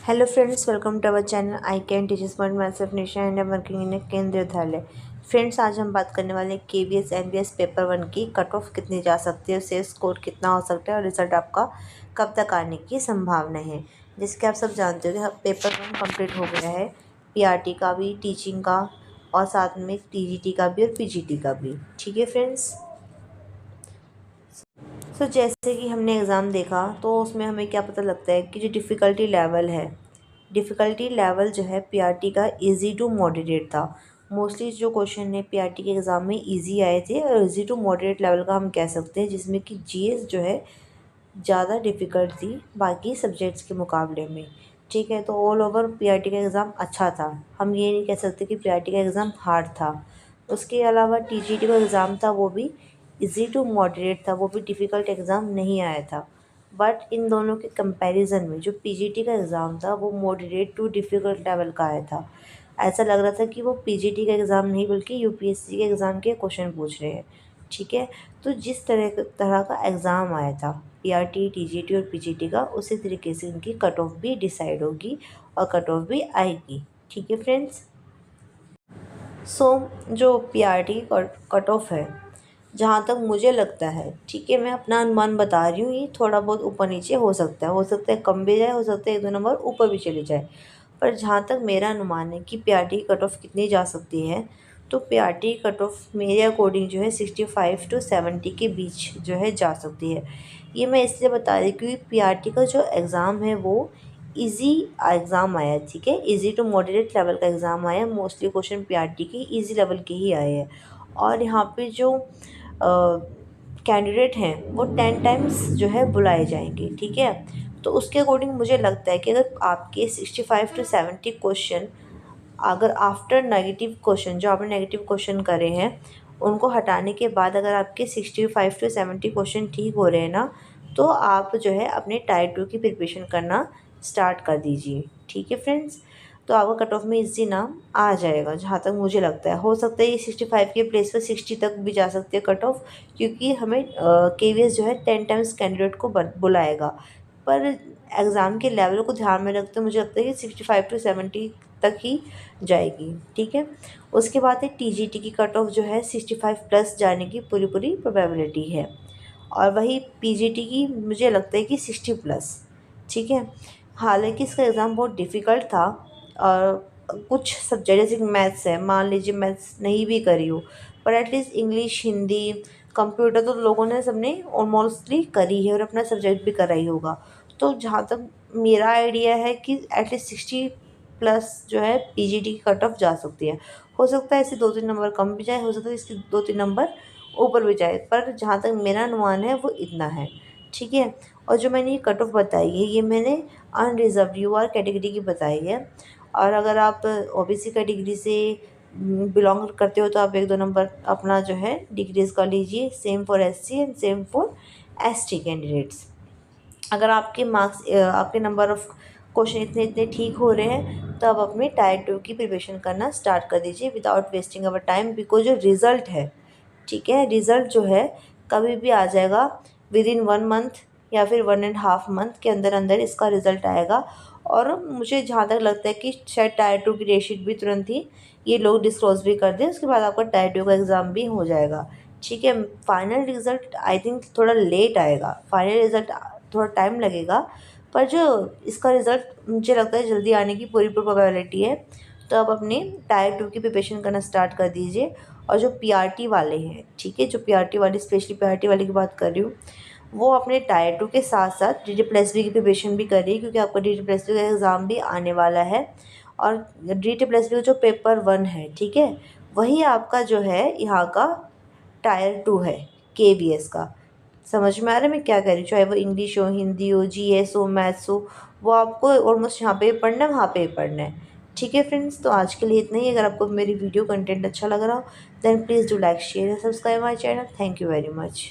Hello friends, welcome to our channel I can teach smart myself Nisha and I working in Kendriya Vidyalaya. Friends, आज हम बात करने वाले हैं केवीएस एमबीएस पेपर 1 की कट ऑफ कितनी जा सकती है, सेल्स स्कोर कितना हो सकता है और रिजल्ट आपका कब तक आने की संभावना है। जिसके आप सब जानते हो कि पेपर 1 कंप्लीट हो गया है, पीआरटी का भी, टीचिंग का और साथ में टीजीटी का भी और पीजीटी का भी। ठीक है फ्रेंड्स, जैसे कि हमने एग्ज़ाम देखा तो उसमें हमें क्या पता लगता है कि जो डिफ़िकल्टी लेवल जो है पीआरटी का इजी टू मॉडरेट था। मोस्टली जो क्वेश्चन है पीआरटी के एग्ज़ाम में इजी आए थे और इजी टू मॉडरेट लेवल का हम कह सकते हैं, जिसमें कि जीएस जो है ज़्यादा डिफ़िकल्ट थी बाकी सब्जेक्ट्स के मुकाबले में। ठीक है, तो ऑल ओवर पीआरटी का एग्ज़ाम अच्छा था। हम ये नहीं कह सकते कि पीआरटी का एग्ज़ाम हार्ड था। उसके अलावा टीजीटी का एग्ज़ाम था, वो भी इजी टू मॉडरेट था, वो भी डिफ़िकल्ट एग्ज़ाम नहीं आया था। बट इन दोनों के कंपैरिजन में जो पीजीटी का एग्ज़ाम था वो मॉडरेट टू डिफ़िकल्ट लेवल का आया था। ऐसा लग रहा था कि वो पीजीटी का एग्ज़ाम नहीं बल्कि यूपीएससी के एग्ज़ाम के क्वेश्चन पूछ रहे हैं। ठीक है, तो जिस तरह का एग्ज़ाम आया था पीआरटी, टीजीटी और पीजीटी का, उसी तरीके से इनकी कट ऑफ भी डिसाइड होगी और कट ऑफ भी आएगी। ठीक है फ्रेंड्स, जो पीआरटी कट ऑफ है, जहाँ तक मुझे लगता है, ठीक है, मैं अपना अनुमान बता रही हूँ, ये थोड़ा बहुत ऊपर नीचे हो सकता है कम भी जाए, हो सकता है 1-2 नंबर ऊपर भी चले जाए। पर जहाँ तक मेरा अनुमान है कि पीआरटी की कट ऑफ कितनी जा सकती है, तो पीआरटी की कट ऑफ मेरे अकॉर्डिंग जो है 65 टू 70 के बीच जो है जा सकती है। ये मैं इसलिए बता रही हूँ क्योंकि पीआरटी का जो एग्ज़ाम है वो ईज़ी एग्ज़ाम आया है। ठीक है, ईज़ी टू मॉडरेट लेवल का एग्ज़ाम आया है। मोस्टली क्वेश्चन पीआरटी के ईज़ी लेवल के ही आए हैं और यहाँ पे जो कैंडिडेट हैं वो 10 टाइम्स जो है बुलाए जाएंगे। ठीक है, तो उसके अकॉर्डिंग मुझे लगता है कि अगर आपके 65 टू 70 क्वेश्चन, अगर आफ्टर नेगेटिव क्वेश्चन, जो आपने नेगेटिव क्वेश्चन करे हैं उनको हटाने के बाद अगर आपके 65 टू 70 क्वेश्चन ठीक हो रहे हैं ना, तो आप जो है अपने टायर 2 की प्रिपरेशन करना स्टार्ट कर दीजिए। ठीक है फ्रेंड्स, तो आपका कट ऑफ में इजी नाम आ जाएगा जहाँ तक मुझे लगता है। हो सकता है ये 65 के प्लेस पर 60 तक भी जा सकती है कट ऑफ, क्योंकि हमें केवीएस जो है 10 टाइम्स कैंडिडेट को बुलाएगा। पर एग्ज़ाम के लेवल को ध्यान में रखते हुए मुझे लगता है कि 65 टू 70 तक ही जाएगी। ठीक है, उसके बाद है टीजीटी की कट ऑफ जो है 65 प्लस जाने की पूरी प्रोबेबिलिटी है और वही पीजीटी की मुझे लगता है कि 60 प्लस। ठीक है, हालांकि इसका एग्ज़ाम बहुत डिफ़िकल्ट था और कुछ सब्जेक्ट जैसे कि मैथ्स है, मान लीजिए मैथ्स नहीं भी करी हो, पर एटलीस्ट इंग्लिश, हिंदी, कंप्यूटर तो लोगों ने सबने ऑलमोस्टली करी है और अपना सब्जेक्ट भी करा ही होगा। तो जहाँ तक मेरा आइडिया है कि एटलीस्ट 60 प्लस जो है पीजीटी की कट ऑफ जा सकती है। हो सकता है इससे 2-3 नंबर कम भी जाए, हो सकता है इसके 2-3 नंबर ऊपर भी जाए, पर जहाँ तक मेरा अनुमान है वो इतना है। ठीक है, और जो मैंने ये कट ऑफ बताई है ये मैंने अनरिजर्व्ड यूआर कैटेगरी की बताई है, और अगर आप ओबीसी कैटेगरी से बिलोंग करते हो तो आप 1-2 नंबर अपना जो है डिक्रीज कर लीजिए। Same for SC and same for ST candidates. अगर आपके मार्क्स आपके नंबर ऑफ़ क्वेश्चन इतने इतने ठीक हो रहे हैं तो आप अपने टायर 2 की प्रिपरेशन करना स्टार्ट कर दीजिए without wasting our time. Because जो रिज़ल्ट है, ठीक है, रिज़ल्ट जो है कभी भी आ जाएगा, विदिन 1 मंथ या फिर 1.5 मंथ के अंदर अंदर इसका रिज़ल्ट आएगा। और मुझे जहाँ तक लगता है कि शायद टायर 2 की डेटशीट भी तुरंत ही ये लोग डिस्क्लोज़ भी कर दें, उसके बाद आपका टायर 2 का एग्ज़ाम भी हो जाएगा। ठीक है, फाइनल रिज़ल्ट आई थिंक थोड़ा लेट आएगा, फाइनल रिज़ल्ट थोड़ा टाइम लगेगा, पर जो इसका रिज़ल्ट मुझे लगता है जल्दी आने की पूरी प्रोबेबिलिटी है। तो आप अपने टायर 2 की प्रिपरेशन करना स्टार्ट कर दीजिए। और जो पीआरटी वाले हैं, ठीक है, जो पीआरटी वाले, स्पेशली पीआरटी वाले की बात कर रही हूँ, वो अपने टायर 2 के साथ साथ डीडी प्लस बी की प्रिपरेशन भी करिए, क्योंकि आपका डीडी प्लस बी का एग्ज़ाम भी आने वाला है। और डीडी प्लस बी का जो पेपर 1 है, ठीक है, वही आपका जो है यहाँ का टायर 2 है केवीएस का। समझ में आ रहा है मैं क्या कह रही हूँ? चाहे वो इंग्लिश हो, हिंदी हो, जीएस हो, मैथ्स हो, वो आपको ऑलमोस्ट यहाँ पे पढ़ना है, वहाँ पे पढ़ना है। ठीक है फ्रेंड्स, तो आज के लिए इतना ही। अगर आपको मेरी वीडियो कंटेंट अच्छा लग रहा हो then please do like, share and subscribe my channel. Thank you very much.